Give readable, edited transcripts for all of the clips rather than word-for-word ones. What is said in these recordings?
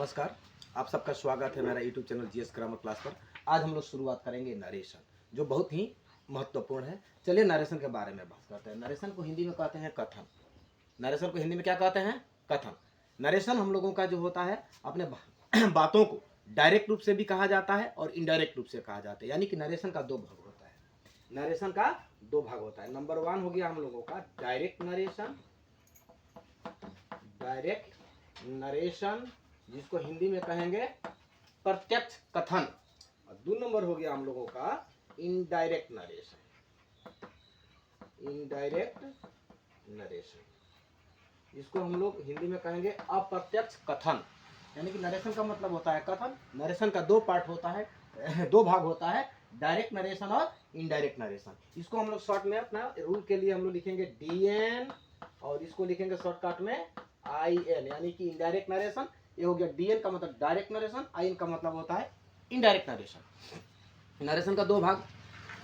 नमस्कार। आप सबका स्वागत है मेरा YouTube channel GS grammar class पर। आज हम लोग शुरुआत करेंगे नरेशन, जो बहुत ही महत्वपूर्ण है। चलिए नरेशन के बारे में बात करते हैं। नरेशन को हिंदी में कहते हैं कथन। नरेशन को हिंदी में क्या कहते हैं? कथन। नरेशन हम लोगों का जो होता है, अपने बातों को डायरेक्ट रूप से भी कहा जाता है और इनडायरेक्ट रूप से कहा जाता है। यानी कि नरेशन का दो भाग होता है। नरेशन का दो भाग होता है। नंबर 1 हो गया हम लोगों का डायरेक्ट नरेशन, डायरेक्ट नरेशन जिसको हिंदी में कहेंगे प्रत्यक्ष कथन। और 2 नंबर हो गया हम लोगों का इनडायरेक्ट नरेशन, इनडायरेक्ट नरेशन इसको हम लोग हिंदी में कहेंगे अप्रत्यक्ष कथन। यानी कि नरेशन का मतलब होता है कथन। नरेशन का दो पार्ट होता है, दो भाग होता है, डायरेक्ट नरेशन और इनडायरेक्ट नरेशन। इसको हम लोग शॉर्ट में अपना रूल के लिए हम लोग लिखेंगे डीएन और इसको लिखेंगे शॉर्टकट में आईएन, यानी कि इनडायरेक्ट नरेशन। ये हो गया डीएन का मतलब डायरेक्ट नरेशन, आईएन का मतलब होता है इनडायरेक्ट नरेशन। नरेशन का दो भाग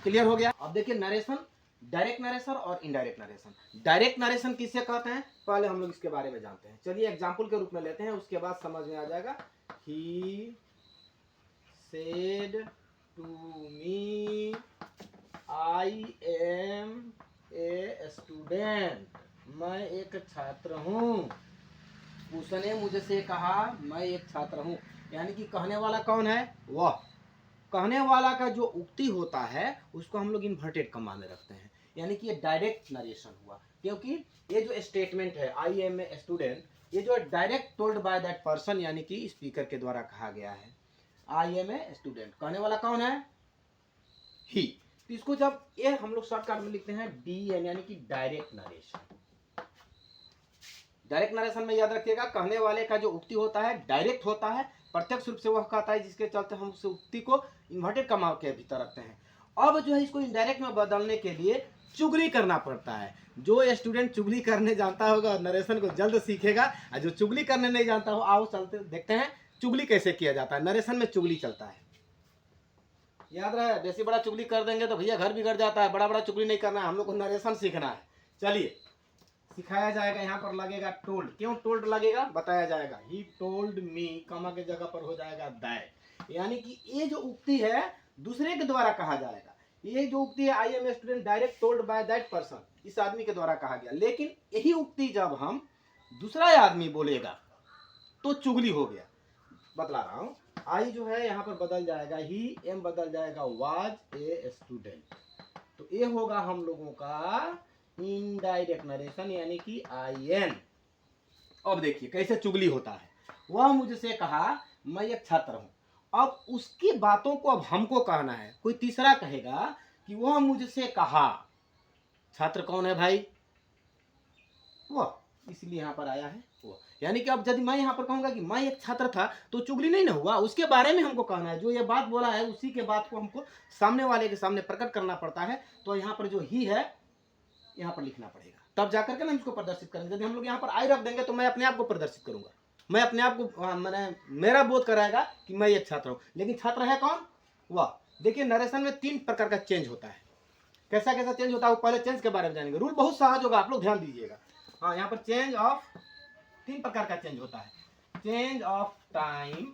क्लियर हो गया। अब देखिए नरेशन, डायरेक्ट नरेशन और इनडायरेक्ट नरेशन। डायरेक्ट नरेशन किसे कहते हैं, पहले हम लोग इसके बारे में जानते हैं। चलिए एग्जांपल के रूप में लेते हैं, उसके बाद समझ में आ जाएगा। ही said to me I am a student, मैं एक छात्र हूँ। उसने मुझसे कहा मैं एक छात्र हूँ। यानी कि कहने वाला कौन है? वह। कहने वाला का जो उक्ति होता है उसको हम लोग इन्वर्टेड कॉमा में रखते हैं। यानी कि ये डायरेक्ट नरेशन हुआ, क्योंकि ये जो स्टेटमेंट है आई एम ए स्टूडेंट, ये जो direct told by that person, यानी कि स्पीकर के द्वारा कहा गया है। आई एम ए स्टूडेंट, कहने वाला कौन है? ही। तो इसको जब ये हम लोग शॉर्टकट में लिखते हैं डीएन, यानी कि डायरेक्ट नरेशन। डायरेक्ट नरेशन में याद रखिएगा, कहने वाले का जो उक्ति होता है डायरेक्ट होता है, प्रत्यक्ष रूप से वह कहता है, जिसके चलते हम उस उक्ति को इन्वर्टेड कॉमा के भीतर रखते हैं। अब जो है इसको इनडायरेक्ट में बदलने के लिए चुगली करना पड़ता है। जो स्टूडेंट चुगली करने जानता होगा नरेशन को जल्द सीखेगा, और जो चुगली करने नहीं जानता हो, आओ चलते देखते हैं चुगली कैसे किया जाता है। नरेशन में चुगली चलता है, याद रहे। बेसी बड़ा चुगली कर देंगे तो भैया घर बिगड़ जाता है। बड़ा बड़ा चुगली नहीं करना है, हम लोग को नरेशन सीखना है। चलिए सिखाया जाएगा। यहाँ पर लगेगा टोल्ड। क्यों टोल्ड लगेगा बताया जाएगा। ही टोल्ड मी, कॉमा के जगह पर हो जाएगा दैट। यानी कि ये जो उक्ति है दूसरे के द्वारा कहा जाएगा। ये जो उक्ति है I am a student direct told by that person, इस आदमी के द्वारा कहा गया। लेकिन यही उक्ति जब हम दूसरा आदमी बोलेगा तो चुगली हो गया। बतला रहा हूँ, आई जो है यहाँ पर बदल जाएगा ही, एम बदल जाएगा वाज ए स्टूडेंट। तो ये होगा हम लोगों का इनडायरेक्ट नरेशन, यानी कि आईएन। अब देखिए कैसे चुगली होता है। वह मुझसे कहा मैं एक छात्र हूं। अब उसकी बातों को अब हमको कहना है। कोई तीसरा कहेगा कि वह मुझसे कहा। छात्र कौन है भाई? वह, इसलिए यहाँ पर आया है वो। यानी कि अब यदि मैं यहाँ पर कहूंगा कि मैं एक छात्र था तो चुगली नहीं ना हुआ, उसके बारे में हमको कहना है। जो ये बात बोला है उसी के बात को हमको सामने वाले के सामने प्रकट करना पड़ता है। तो यहाँ पर जो ही है यहाँ पर लिखना पड़ेगा, तब जाकर के ना इसको प्रदर्शित करेंगे। यदि हम लोग यहाँ पर आई रख देंगे तो मैं अपने आप को प्रदर्शित करूंगा। मैं अपने आप को मैंने मेरा बोध कराएगा कि मैं एक छात्र हूं। लेकिन छात्र है कौन? वह। देखिए नरेशन में 3 प्रकार का चेंज होता है। कैसा कैसा चेंज होता है वो पहले चेंज के बारे में जानेंगे। रूल बहुत सहज होगा, आप लोग ध्यान दीजिएगा। हाँ, यहाँ पर चेंज ऑफ 3 प्रकार का चेंज होता है। चेंज ऑफ टाइम,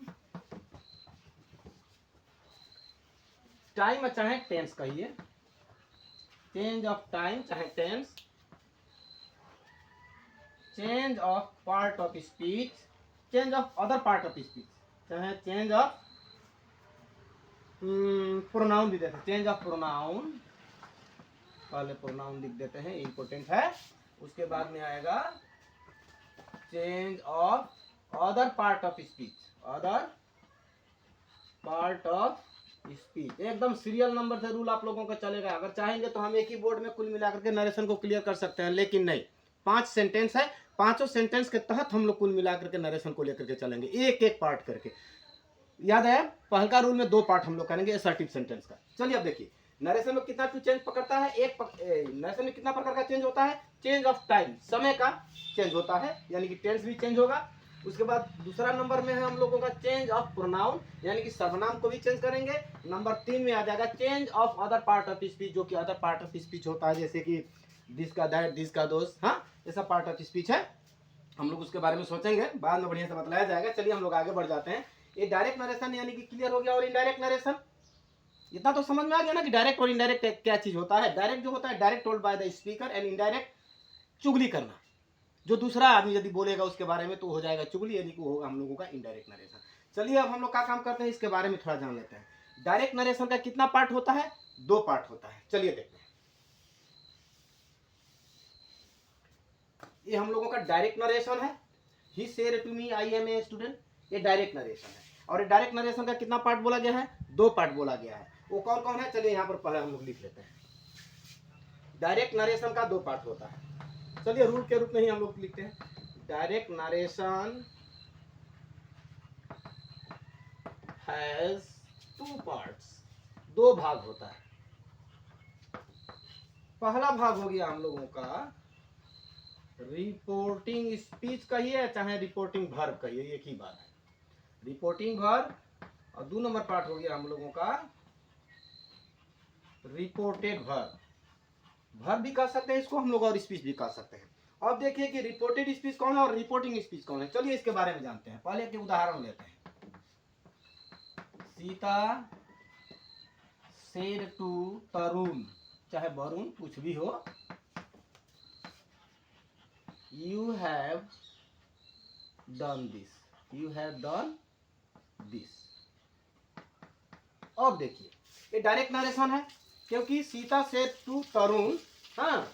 टाइम चाहे टेंस कहिए, चेंज ऑफ टाइम चाहे tense, change of part of speech, change of other part of speech, चाहे चेंज ऑफ प्रोनाउन भी देते हैं। चेंज ऑफ प्रोनाउन, पहले प्रोनाउन लिख देते हैं, इंपॉर्टेंट है। उसके बाद में आएगा change of other part of speech, other part of speech. एकदम सीरियल नंबर से रूल आप लोगों का चलेगा। अगर चाहेंगे तो हम एक ही बोर्ड में कुल मिलाकर के नरेशन को क्लियर कर सकते हैं, लेकिन नहीं। 5 सेंटेंस है, 5 सेंटेंस के तहत हम लोग कुल मिलाकर के नरेशन को लेकर के चलेंगे, एक एक पार्ट करके। याद है पहला रूल में 2 पार्ट हम लोग करेंगे असर्टिव सेंटेंस का। चलिए अब देखिए नरेशन में कितना चेंज पकड़ता है। नरेशन में कितना प्रकार का चेंज होता है? चेंज ऑफ टाइम, समय का चेंज होता है, यानी कि टेंस भी चेंज होगा। उसके बाद दूसरा नंबर में है हम लोगों का चेंज ऑफ प्रोनाउन, यानी कि सर्वनाम को भी चेंज करेंगे। नंबर 3 में आ जाएगा change of other part of speech, जो कि अदर पार्ट ऑफ स्पीच होता है, जैसे कि दिस का दैट, दिस का दोस, हाँ, ऐसा पार्ट ऑफ स्पीच है। हम लोग उसके बारे में सोचेंगे, बाद में बढ़िया से बतलाया जाएगा। चलिए हम लोग आगे बढ़ जाते हैं। ये डायरेक्ट नरेशन यानी कि क्लियर हो गया, और इनडायरेक्ट नरेशन इतना तो समझ में आ गया ना कि डायरेक्ट और इनडायरेक्ट क्या चीज होता है। डायरेक्ट जो होता है direct told by the speaker, and indirect चुगली करना, जो दूसरा आदमी यदि बोलेगा उसके बारे में तो हो जाएगा चुगली, यानी कि वो होगा हम लोगों का इनडायरेक्ट नरेशन। चलिए अब हम लोग क्या काम करते हैं इसके बारे में थोड़ा जान लेते हैं। डायरेक्ट नरेशन का कितना पार्ट होता है? 2 पार्ट होता है। चलिए देखते हैं। ये हम लोगों का डायरेक्ट नरेशन है। He said to me I am a student, ये डायरेक्ट नरेशन है। और ये डायरेक्ट नरेशन का कितना पार्ट बोला गया है? 2 पार्ट बोला गया है। वो कौन कौन है? चलिए यहाँ पर पहले हम लोग लिख लेते हैं। डायरेक्ट नरेशन का 2 पार्ट होता है। चलिए रूल के रूप में ही हम लोग लिखते हैं। डायरेक्ट नरेशन हैज 2 पार्ट्स, 2 भाग होता है। पहला भाग हो गया हम लोगों का रिपोर्टिंग स्पीच कहिए चाहे रिपोर्टिंग वर्ब कहिए, एक ही बात है, रिपोर्टिंग वर्ब। और 2 नंबर पार्ट हो गया हम लोगों का रिपोर्टेड वर्ब। वर्ब भी कह सकते हैं इसको हम लोग, और स्पीच भी कह सकते हैं। अब देखिए कि रिपोर्टेड स्पीच कौन है और रिपोर्टिंग स्पीच कौन है। चलिए इसके बारे में जानते हैं। पहले एक उदाहरण लेते हैं। सीता सेड टू तरुण, चाहे वरुण कुछ भी हो, you have done this, you have done this. अब देखिए ये डायरेक्ट नरेशन है, क्योंकि सीता सेड टू तरुण, हाँ,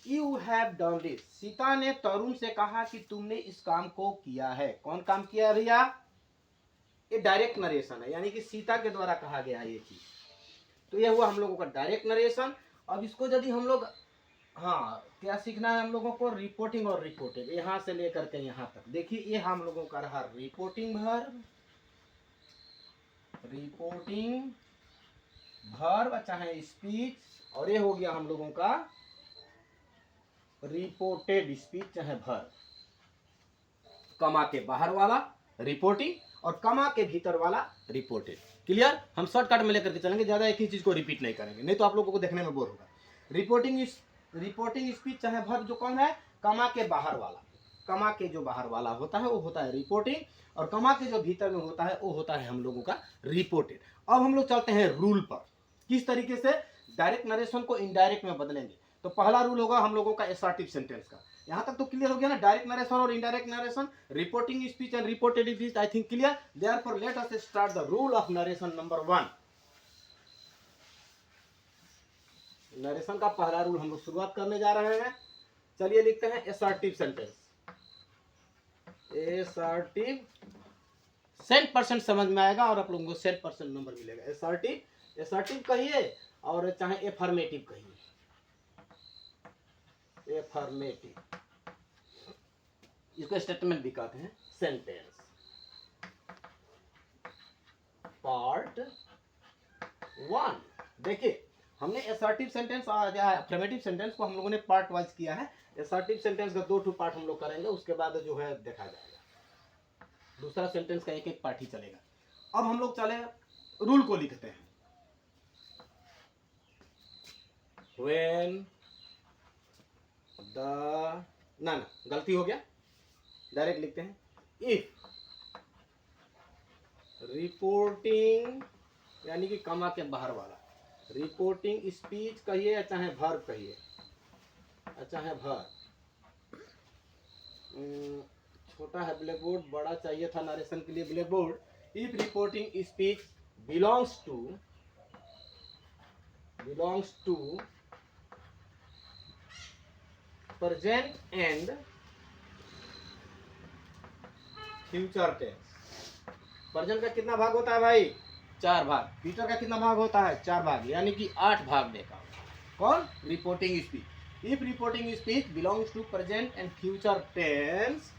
you have done this. Sita ने तरुण से कहा कि तुमने इस काम को किया है। कौन काम किया है भैया? ये डायरेक्ट नरेशन है, यानी कि सीता के द्वारा कहा गया है ये चीज। तो ये हुआ हम लोगों का डायरेक्ट नरेशन। अब इसको यदि हम लोग, हाँ, क्या सीखना है हम लोगों को? रिपोर्टिंग और रिपोर्टेड, यहाँ से लेकर के यहाँ तक। देखिए ये हम लोगों का रहा रिपोर्टिंग वर्ब, रिपोर्टिंग वर्ब चाहे स्पीच, और ये हो गया हम लोगों का रिपोर्टेड स्पीच चाहे वर्ब। कमा के बाहर वाला रिपोर्टिंग और कमा के भीतर वाला रिपोर्टेड। क्लियर? हम शॉर्टकट में लेकर के चलेंगे, ज्यादा एक ही चीज को रिपीट नहीं करेंगे, नहीं तो आप लोगों को देखने में बोर होगा। रिपोर्टिंग स्पीच चाहे वर्ब जो कौन है? कमा के बाहर वाला। कमा के जो बाहर वाला होता है वो होता है रिपोर्टिंग, और कमा के जो भीतर में होता है वो होता है हम लोगों का रिपोर्टेड। अब हम लोग चलते हैं रूल पर, किस तरीके से डायरेक्ट नरेशन को इनडायरेक्ट में बदलेंगे। तो पहला रूल होगा हम लोगों का एसर्टिव सेंटेंस का। यहाँ तक तो क्लियर हो गया ना? डायरेक्ट नरेशन और indirect narration, reporting speech and reported speech, I think clear. Therefore let us start the rule of narration number 1। Narration का पहला रूल हम लोग शुरुआत करने जा रहे हैं। चलिए लिखते हैं एसर्टिव सेंटेंस। एसर्टिव 100% समझ में आएगा और आप लोगों को 100% नंबर मिलेगा। एसर्टिव, एसर्टिव कहिए और चाहे एफर्मेटिव कहिए, एफर्मेटिव, इसको स्टेटमेंट भी कहते हैं। Sentence part 1। देखिए हमने एसर्टिव सेंटेंस और एफर्मेटिव सेंटेंस को हम लोगों ने पार्ट वाइज किया है। एसर्टिव सेंटेंस का 2 पार्ट हम लोग करेंगे, उसके बाद जो है देखा जाएगा, दूसरा सेंटेंस का एक पार्ट ही चलेगा। अब हम लोग चले रूल को लिखते हैं। When द, ना गलती हो गया, डायरेक्ट लिखते हैं। इफ रिपोर्टिंग, यानी कि कमा के बाहर वाला, रिपोर्टिंग स्पीच कहिए या चाहे वर्ब कहिए, चाहे वर्ब। छोटा है ब्लैक बोर्ड, बड़ा चाहिए था नरेशन के लिए blackboard. If reporting speech belongs to present and future tense. Present का कितना भाग होता है भाई? 4 भाग। फ्यूचर का कितना भाग होता है? 4 भाग, यानी कि 8 भाग देगा। कौन? Reporting speech. If reporting speech belongs to present and future tense,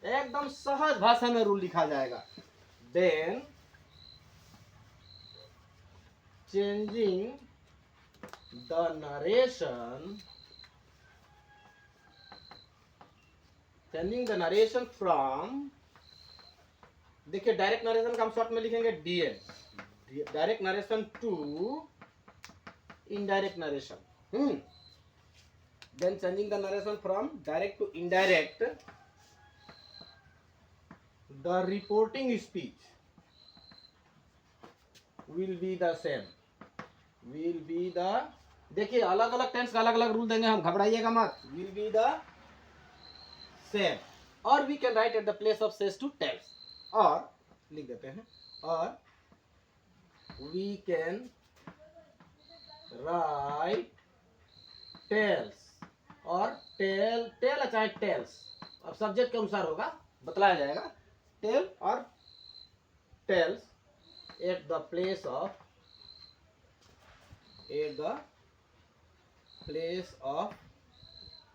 एकदम सहज भाषा में रूल लिखा जाएगा। Then changing the narration, changing the narration from, देखिए डायरेक्ट नरेशन का हम शॉर्ट में लिखेंगे DN, direct narration to indirect narration. then changing the narration from direct to indirect, the reporting speech will be the same, will be the, देखिए अलग अलग tense का अलग अलग रूल देंगे हम, घबराइएगा मत, will be the same, और we can write at the place of says to tells, और लिख देते हैं, और we can write tells, और टेल चाहे टेल्स, अब सब्जेक्ट के अनुसार होगा, बतलाया जाएगा, टेल और tells at the place of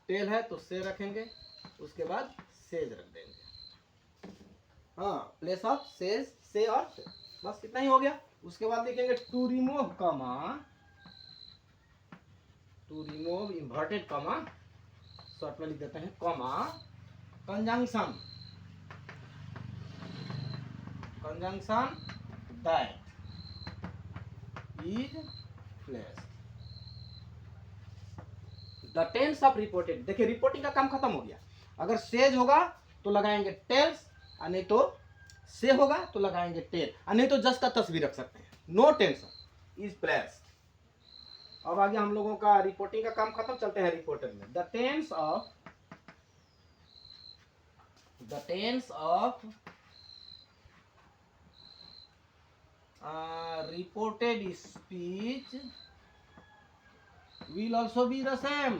tell है तो से रखेंगे, उसके बाद सेज रख देंगे, हाँ प्लेस ऑफ सेज, से और से, बस इतना ही हो गया। उसके बाद लिखेंगे to remove comma, to remove inverted comma, short में लिख देते हैं comma, conjunction that is placed, the tense of reported, देखिए रिपोर्टिंग का काम खत्म हो गया, अगर सेज होगा तो लगाएंगे टेल्स, और नहीं तो से होगा तो लगाएंगे टेल, और नहीं तो जस्ट का तस भी रख सकते हैं, नो टेंशन इज प्लेस्ड। अब आगे हम लोगों का रिपोर्टिंग का काम खत्म, चलते हैं रिपोर्टर में। The tense of reported speech will also be the same,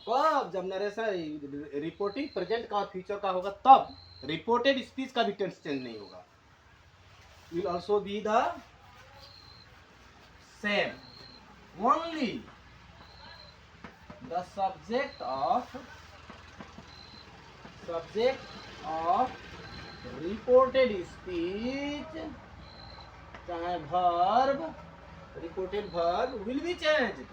कब, जब नरेशन रिपोर्टिंग प्रेजेंट का और फ्यूचर का होगा तब रिपोर्टेड स्पीच का भी टेंस चेंज नहीं होगा, will also be the same, only the subject of reported speech, चाहे verb, reported verb will be changed,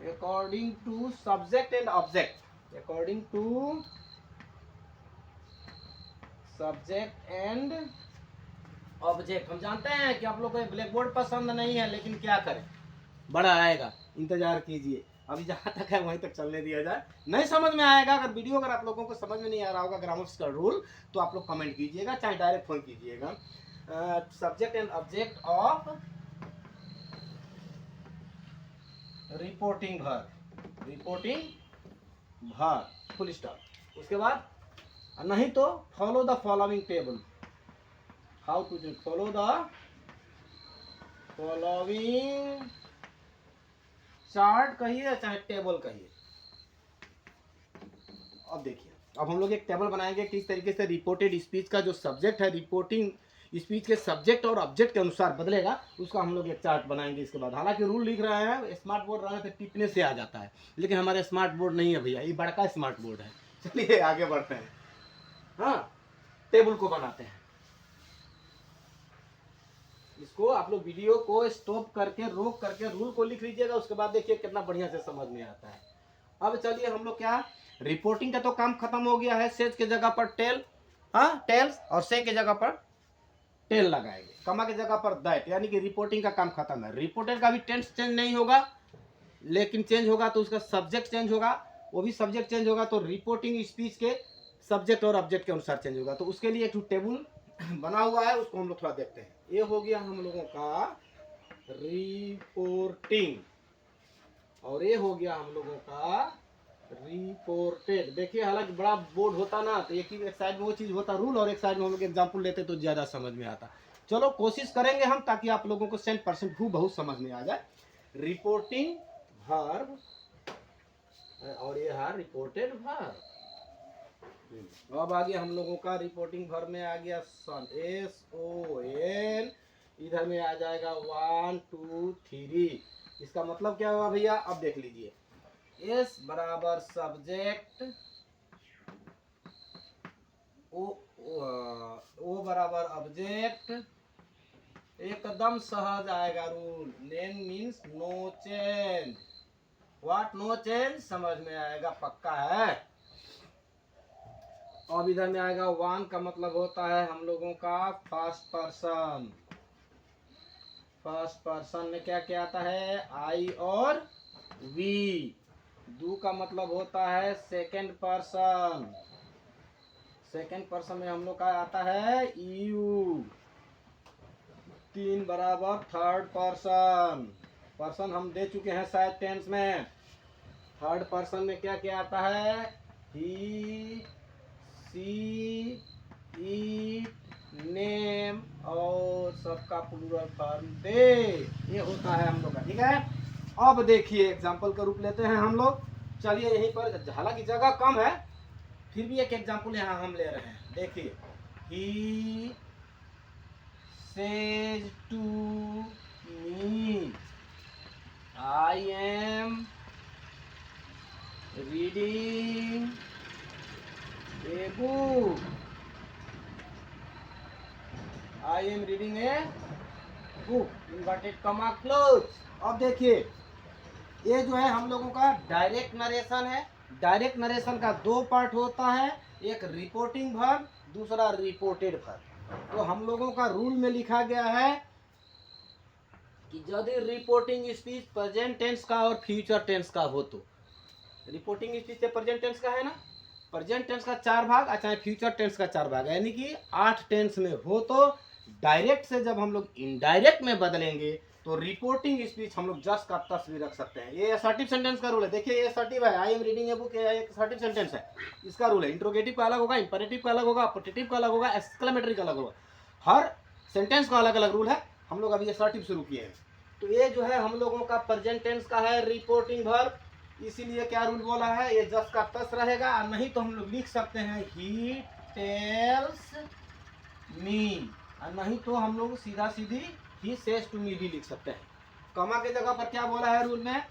according to subject and object, according to subject and object। हम जानते हैं कि आप लोग को ब्लैक बोर्ड पसंद नहीं है, लेकिन क्या करें, बड़ा आएगा, इंतजार कीजिए, अभी जहाँ तक है वहीं तक चलने दिया जाए। नहीं समझ में आएगा, अगर वीडियो अगर आप लोगों को समझ में नहीं आ रहा होगा ग्रामर्स का रूल, तो आप लोग कमेंट कीजिएगा, चाहे डायरेक्ट फोन कीजिएगा। Subject and object of reporting verb, full stop. उसके बाद नहीं तो follow the following table, how to follow the following chart कहिए चाहे टेबल कहिए। अब देखिए, अब हम लोग एक टेबल बनाएंगे किस तरीके से रिपोर्टेड स्पीच का जो सब्जेक्ट है रिपोर्टिंग स्पीच के सब्जेक्ट और ऑब्जेक्ट के अनुसार बदलेगा, उसका हम लोग एक चार्ट बनाएंगे। इसके बाद हालांकि रूल लिख रहे हैं, स्मार्ट बोर्ड रहने से टिपने से आ जाता है, लेकिन हमारे स्मार्ट बोर्ड नहीं है भैया, ये बड़का स्मार्ट बोर्ड है। चलिए आगे बढ़ते हैं, हाँ टेबल को बनाते हैं। इसको आप लोग वीडियो को स्टॉप करके रोक करके रूल को लिख लीजिएगा, उसके बाद देखिए कितना बढ़िया से समझ में आता है। अब चलिए हम लोग क्या, रिपोर्टिंग का तो काम खत्म हो गया है, सेज के जगह पर टेल, हाँ टेल्स, और से के जगह पर टेल लगाएंगे, कमा के जगह पर दैट, यानी कि रिपोर्टिंग का काम खत्म है। रिपोर्टेड का भी टेंस चेंज नहीं होगा, लेकिन चेंज होगा तो उसका सब्जेक्ट चेंज होगा, वो भी सब्जेक्ट चेंज होगा तो रिपोर्टिंग स्पीच के सब्जेक्ट और ऑब्जेक्ट के अनुसार चेंज होगा। तो उसके लिए एक टेबल बना हुआ है, उसको हम लोग थोड़ा देखते हैं। ये हो गया हम लोगों का रिपोर्टिंग, और ये हो गया हम लोगों का रिपोर्टेड। देखिए हालांकि बड़ा बोर्ड होता ना, तो एक साइड में वो चीज़ होता रूल, और एक साइड में हम लोग एग्जाम्पल लेते तो ज़्यादा समझ में आता। चलो कोशिश करेंगे हम, ताकि आप लोगों को 100% बहुत समझ में आ जाए। रिपोर्टिंग वर्ब, और ये है रिपोर्टेड वर्ब। अब आ गया हम लोगों का रिपोर्टिंग वर्ब में आ गया सन, SON, इधर में आ जाएगा 1 2 3। इसका मतलब क्या हुआ भैया, अब देख लीजिए, S बराबर सब्जेक्ट, O बराबर ऑब्जेक्ट, एकदम सहज आएगा rule. Name means no change, what no change, समझ में आएगा, पक्का है। अब इधर में आएगा वन का मतलब होता है हम लोगों का फर्स्ट पर्सन। फर्स्ट पर्सन में क्या क्या आता है, आई और वी। दो का मतलब होता है सेकंड पर्सन। सेकंड पर्सन में हम लोग का आता है यू। तीन बराबर थर्ड पर्सन। पर्सन हम दे चुके हैं शायद टेंस में। थर्ड पर्सन में क्या क्या आता है, ही, सी, इट, नेम और सबका प्लूरल फॉर्म दे। ये होता है हम लोग का, ठीक है। अब देखिए एग्जाम्पल का रूप लेते हैं हम लोग। चलिए यहीं पर, हालांकि जगह कम है फिर भी एक एग्जाम्पल यहाँ हम ले रहे हैं। देखिए, ही says to me, I am reading a book. I am reading a book. Inverted comma close. अब देखिए ये जो है हम लोगों का डायरेक्ट नरेशन है। डायरेक्ट नरेशन का दो पार्ट होता है, एक रिपोर्टिंग वर्ब, दूसरा रिपोर्टेड वर्ब। तो हम लोगों का रूल में लिखा गया है कि यदि रिपोर्टिंग स्पीच प्रेजेंट टेंस का और फ्यूचर टेंस का हो तो, रिपोर्टिंग स्पीच से प्रेजेंट टेंस का है ना, प्रेजेंट टेंस का 4 भाग, अच्छा फ्यूचर टेंस का 4 भाग, यानी कि 8 टेंस में हो तो डायरेक्ट से जब हम लोग इनडायरेक्ट में बदलेंगे तो रिपोर्टिंग स्पीच हम लोग जस्ट का तस भी रख सकते हैं। ये असर्टिव सेंटेंस का रूल है। देखिए ये असर्टिव है, I am reading a book, ये एक असर्टिव सेंटेंस है, इसका रूल है। इंट्रोगेटिव का अलग होगा, इंपेरेटिव का अलग होगा, अपोजिटिव का अलग होगा, एक्सक्लेमेटरी का अलग होगा। हर सेंटेंस का अलग अलग रूल है। हम लोग अभी असर्टिव शुरू किए हैं। तो ये जो है हम लोगों का प्रेजेंट टेंस का है रिपोर्टिंग वर्ब, इसीलिए क्या रूल बोला है, ये जस्ट का तस रहेगा। और नहीं तो हम लोग लिख सकते हैं ही टेल्स मी, और नहीं तो हम लोग सीधा सीधी ही सेज टू मी भी लिख सकते हैं। कमा के जगह पर क्या बोला है रूल में,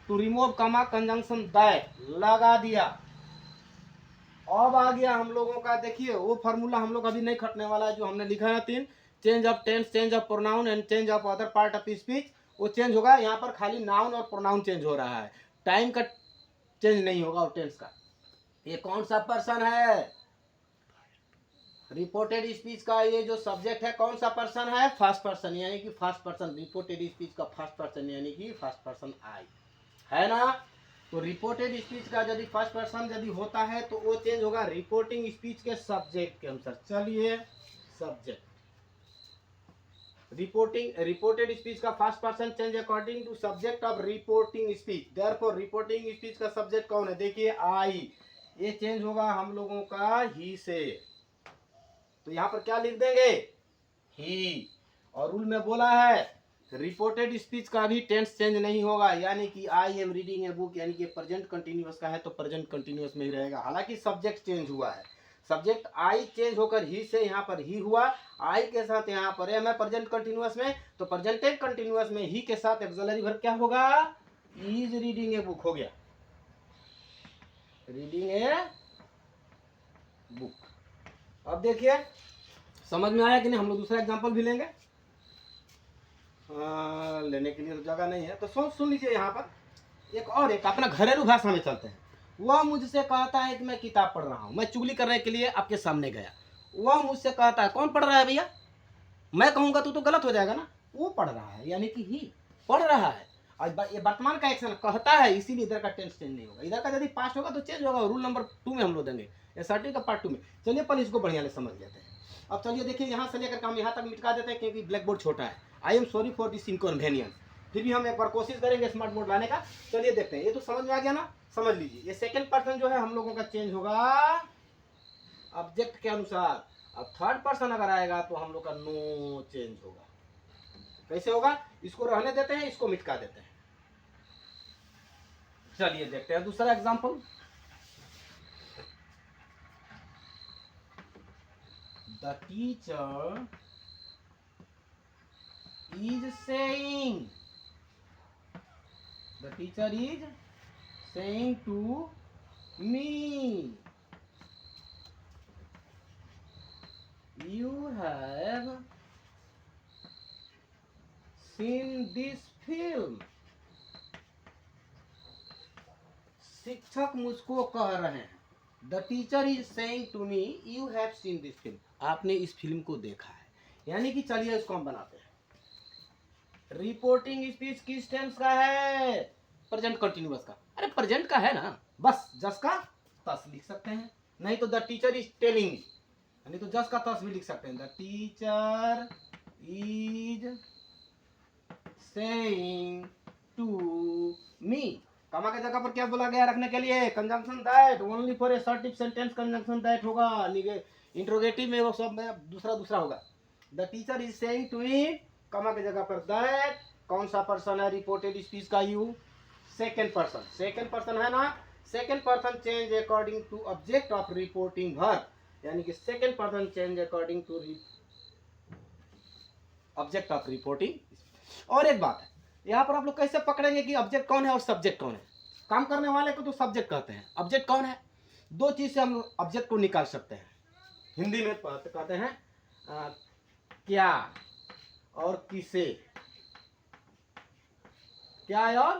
टू रिमूव कमा कंजंक्शन दैट लगा दिया। अब आ गया हम लोगों का, देखिए वो फार्मूला हम लोग अभी नहीं खटने वाला है जो हमने लिखा है 3, change of tense, change of pronoun and change of other part of speech. वो चेंज होगा, यहाँ पर खाली नाउन और प्रोनाउन चेंज हो रहा है, टाइम का चेंज नहीं होगा और टेंस का। ये कौन सा पर्सन है, रिपोर्टेड स्पीच का ये जो सब्जेक्ट है कौन सा पर्सन है, फर्स्ट पर्सन, यानी कि फर्स्ट पर्सन। रिपोर्टेड स्पीच का फर्स्ट पर्सन यानी कि फर्स्ट पर्सन आई, है ना। तो रिपोर्टेड स्पीच का यदि फर्स्ट पर्सन यदि होता है तो वो चेंज होगा रिपोर्टिंग स्पीच के सब्जेक्ट के अनुसार। चलिए सब्जेक्ट, रिपोर्टेड स्पीच का first person change according to subject of reporting speech. Therefore reporting speech का सब्जेक्ट कौन है, देखिए आई, ये चेंज होगा हम लोगों का ही से। तो यहाँ पर क्या लिख देंगे, ही। और रूल में बोला है रिपोर्टेड स्पीच का भी टेंस चेंज नहीं होगा, यानी कि I am reading a book, यानी कि प्रेजेंट कंटिन्यूअस का है तो प्रेजेंट कंटिन्यूअस में ही रहेगा। हालांकि सब्जेक्ट चेंज हुआ है, सब्जेक्ट आई चेंज होकर ही से यहाँ पर ही हुआ, आई के साथ यहाँ पर एम है प्रेजेंट कंटिन्यूअस में, तो प्रेजेंटेड कंटिन्यूअस में ही के साथ एक्सिलरी वर्ब क्या होगा, इज रीडिंग ए बुक हो गया, रीडिंग ए बुक। अब देखिए समझ में आया कि नहीं, हम लोग दूसरा एग्जांपल भी लेंगे। लेने के लिए तो जगह नहीं है तो सुन लीजिए। यहाँ पर एक अपना घरेलू भाषा में चलते हैं। वह मुझसे कहता है कि मैं किताब पढ़ रहा हूँ, मैं चुगली करने के लिए आपके सामने गया, वह मुझसे कहता है, कौन पढ़ रहा है भैया, मैं कहूँगा तो गलत हो जाएगा ना, वो पढ़ रहा है यानी कि ही पढ़ रहा है। और ये वर्तमान का एक्शन कहता है, इसीलिए इधर का टेंस चेंज नहीं होगा। इधर का यदि पास्ट होगा तो चेंज होगा। रूल नंबर 2 में हम लोग देंगे, एसआरटी का पार्ट 2 में। चलिए पहले इसको बढ़िया से समझ लेते हैं। अब चलिए देखिए यहाँ से लेकर हम यहाँ तक मिटा देते हैं क्योंकि ब्लैक बोर्ड छोटा है। I am sorry for this inconvenience, फिर भी हम एक बार कोशिश करेंगे स्मार्ट बोर्ड लाने का। चलिए देखते हैं, ये तो समझ में आ गया ना, समझ लीजिए। ये सेकंड पर्सन जो है हम लोगों का चेंज होगा ऑब्जेक्ट के अनुसार। अब थर्ड पर्सन अगर आएगा तो हम लोग का नो चेंज होगा। कैसे होगा, इसको रहने देते हैं, इसको मिटा देते हैं। चलिए देखते हैं दूसरा example. The teacher is saying, the teacher is saying to me, you have seen this film. शिक्षक मुझको कह रहे हैं, the teacher is saying to me you have seen this film, आपने इस फिल्म को देखा है। यानी कि चलिए इसको हम बनाते हैं। रिपोर्टिंग स्पीच किस टेंस का है? प्रेजेंट कंटिन्यूअस का। अरे प्रेजेंट का है ना, बस जस का तस लिख सकते हैं, नहीं तो द टीचर इज टेलिंग, नहीं तो जस का तस भी लिख सकते हैं। The teacher is saying to me, comma के जगह पर क्या बोला गया रखने के लिए? Conjunction that, only for assertive sentence conjunction that होगा, इंट्रोगेटिव में वो सब में दूसरा दूसरा होगा। The teacher is saying to me, comma के जगह पर दैट, कौन सा पर्सन है रिपोर्टेड स्पीच का? You, second person, second person है ना। Second person change according to object of reporting verb, यानी कि second person change according to object of reporting. और एक बात है, यहाँ पर आप लोग कैसे पकड़ेंगे कि ऑब्जेक्ट कौन है और सब्जेक्ट कौन है? काम करने वाले को तो सब्जेक्ट कहते हैं, ऑब्जेक्ट कौन है? दो चीज से हम ऑब्जेक्ट को निकाल सकते हैं। हिंदी में कहते हैं क्या और किसे, क्या और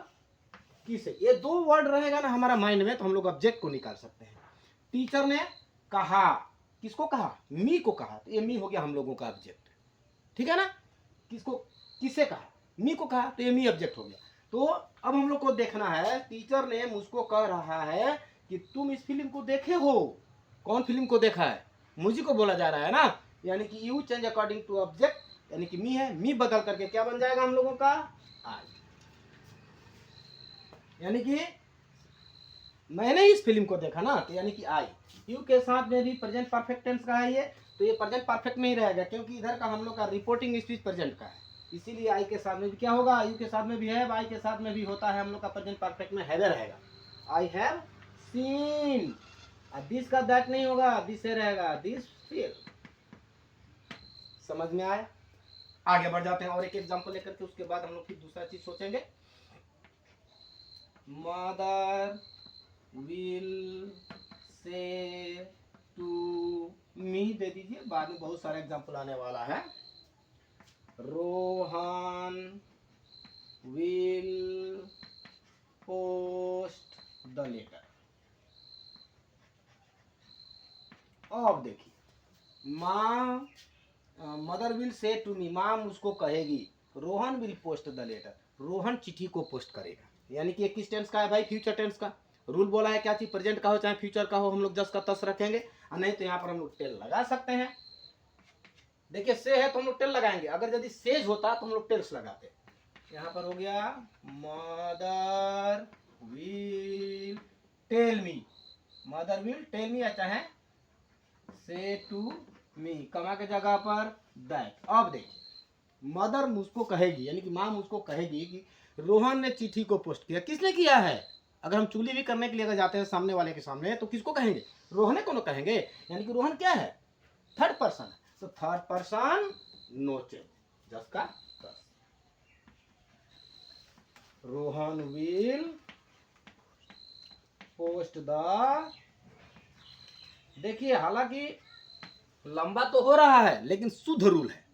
किसे, ये दो वर्ड रहेगा ना हमारा माइंड में, तो हम लोग ऑब्जेक्ट को निकाल सकते हैं। टीचर ने कहा, किसको कहा? मी को कहा, तो ये मी हो गया हम लोगों का ऑब्जेक्ट, ठीक है ना। किसको, किसे कहा? मी को कहा, तो ये मी ऑब्जेक्ट हो गया। तो अब हम लोग को देखना है, टीचर ने मुझको कह रहा है कि तुम इस फिल्म को देखे हो। कौन फिल्म को देखा है? मुझे को बोला जा रहा है ना, यानी कि you change according to object, यानी कि मी है, मी बदल करके क्या बन जाएगा हम लोगों का? आई। यानी कि मैंने इस फिल्म को देखा ना, तो यानी कि आई। यू के साथ में भी प्रेजेंट परफेक्ट टेंस का है ये, तो ये प्रेजेंट परफेक्ट नहीं रहेगा, क्योंकि इधर का हम लोग का रिपोर्टिंग स्पीच प्रेजेंट का है, इसीलिए आई के साथ में भी क्या होगा? यू के साथ में भी है, आई के साथ में भी होता है हम लोग का प्रेजेंट परफेक्ट में हैव रहेगा। आई हैव सीन, दिस का दैट नहीं होगा, दिस से रहेगा दिस फिल्म। समझ में आया? आगे बढ़ जाते हैं और एक एग्जांपल लेकर के, उसके बाद हम लोग फिर दूसरा चीज सोचेंगे। Mother will say to me दे दीजिए, बाद में बहुत सारे एग्जांपल आने वाला है। Rohan will post the letter. अब देखिए, माँ, mother will say to me, माँ मुझको कहेगी। Rohan will post the letter, Rohan चिट्ठी को पोस्ट करेगा। यानी कि किस टेंस का है भाई? फ्यूचर टेंस का। रूल बोला है क्या चीज प्रेजेंट का हो चाहे फ्यूचर का हो, हम लोग जस का तस रखेंगे, और नहीं तो यहाँ पर हम लोग टेल लगा सकते हैं। देखिए से है तो हम लोग टेल लगाएंगे, अगर यदि सेज होता तो हम लोग टेल्स लगाते। यहाँ पर हो गया mother will tell me, mother will tell me, अच्छा है से टू मी, कमा के जगह पर दैट। अब देखिए, मदर मुझको कहेगी, यानी कि माँ मुझको कहेगी कि रोहन ने चिट्ठी को पोस्ट किया। किसने किया है? अगर हम चुगली भी करने के लिए अगर जाते हैं सामने वाले के सामने, तो किसको कहेंगे? रोहन को न कहेंगे, यानी कि रोहन क्या है? थर्ड पर्सन है, तो थर्ड पर्सन नो चेंज, जस्ट का तस। रोहन विल पोस्ट द, देखिए हालांकि लंबा तो हो रहा है लेकिन शुद्ध रूल है।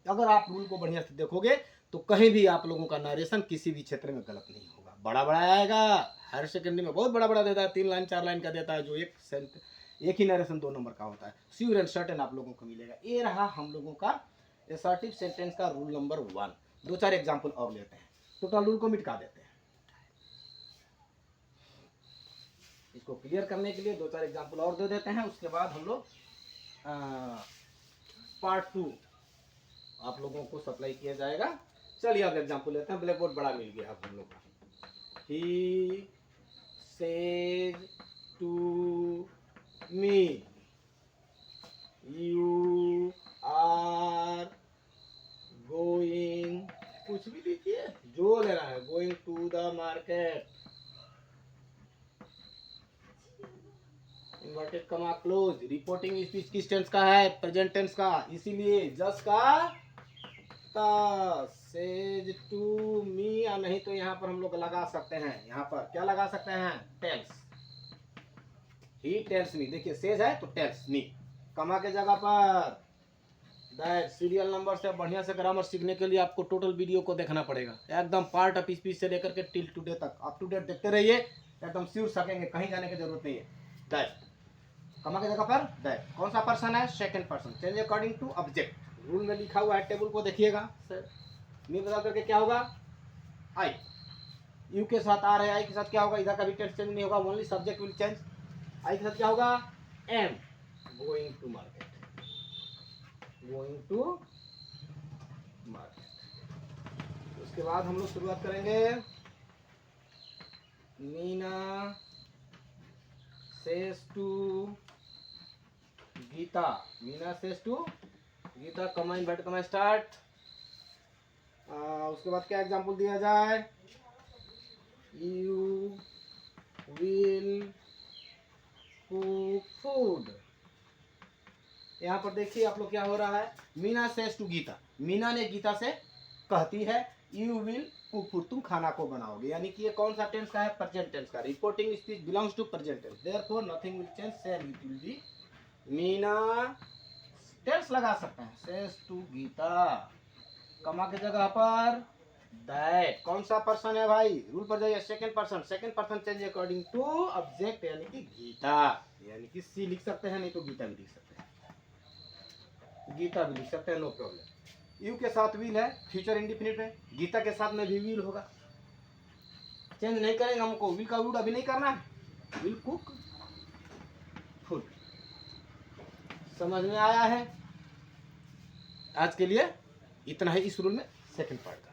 अगर आप रूल को बढ़िया से देखोगे तो कहीं भी आप लोगों का नरेशन किसी भी क्षेत्र में गलत नहीं होगा। बड़ा बड़ा आएगा, हर सेकेंड में बहुत बड़ा बड़ा देता है, 3 लाइन 4 लाइन का देता है, जो एक ही नरेशन 2 नंबर का होता है। श्योर एंड सर्टेन आप लोगों को मिलेगा। ये रहा हम लोगों का असर्टिव सेंटेंस का रूल नंबर 1। 2-4 एग्जाम्पल और लेते हैं, टोटल रूल को मिटा देते हैं। इसको क्लियर करने के लिए 2-4 एग्जाम्पल और दे देते हैं, उसके बाद हम लोग पार्ट 2 आप लोगों को सप्लाई किया जाएगा। चलिए अब एग्जाम्पल लेते हैं। ब्लैक बोर्ड बड़ा मिल गया अब हम लोग का। He says to me you are going, कुछ भी लीजिए जो लेना है, going to the market, inverted comma close. Reporting speech किस टेंस का है? प्रेजेंट टेंस का, इसीलिए जस्ट का सेज टू मी, या नहीं तो यहाँ पर हम लोग लगा सकते हैं, यहाँ पर क्या लगा सकते हैं? Tells, he tells me. देखिए सेज है तो टेल्स मी, कमा के जगह पर दैट। सीरियल नंबर से बढ़िया से ग्रामर सीखने के लिए आपको टोटल वीडियो को देखना पड़ेगा, एकदम पार्ट ऑफ स्पीच से लेकर के टिल टुडे तक अप टू डेट देखते रहिए, एकदम श्योर सकेंगे, कहीं जाने की जरूरत नहीं है। दैट कमा की जगह पर दैट। कौन सा पर्सन है? Second person. Change according to object. Rule में लिखा हुआ है, टेबल को देखिएगा सर। में बदल करके क्या होगा? आई। यू के साथ आर है, आई के साथ क्या होगा? इधर का भी टेंस चेंज नहीं होगा, only subject will change. I के साथ क्या होगा? Am going to market, going to market. उसके बाद हम लोग शुरुआत करेंगे। Meena says to Geeta, Meena says to Geeta, comma inverted कमा स्टार्ट। उसके बाद क्या एग्जाम्पल दिया जाए? You will cook food. यहाँ पर देखिए आप लोग क्या हो रहा है। मीना सेज टू गीता, मीना ने गीता से कहती है यू विल कुक फूड, तुम खाना को बनाओगे। यानी कि ये कौन सा टेंस का है? प्रेजेंट टेंस का। Reporting speech belongs to present tense, therefore nothing will change, same it will be. Meena tense लगा सकते हैं, सेज टू गीता, कमा की जगह पर दैट। कौन सा पर्सन है भाई? रूल पर जाइए, second person. Second person change according to object, यानी कि गीता, यानी कि सी लिख सकते हैं, नहीं तो गीता भी लिख सकते हैं, गीता भी लिख सकते हैं, नो प्रॉब्लम। यू के साथ विल है, फ्यूचर इंडिफिनिट है, गीता के साथ में भी विल होगा। चेंज नहीं करेंगे हमको, विल का रूल अभी नहीं करना है। Will cook food. समझ में आया है? आज के लिए इतना ही इस रूल में, सेकंड पार्ट का।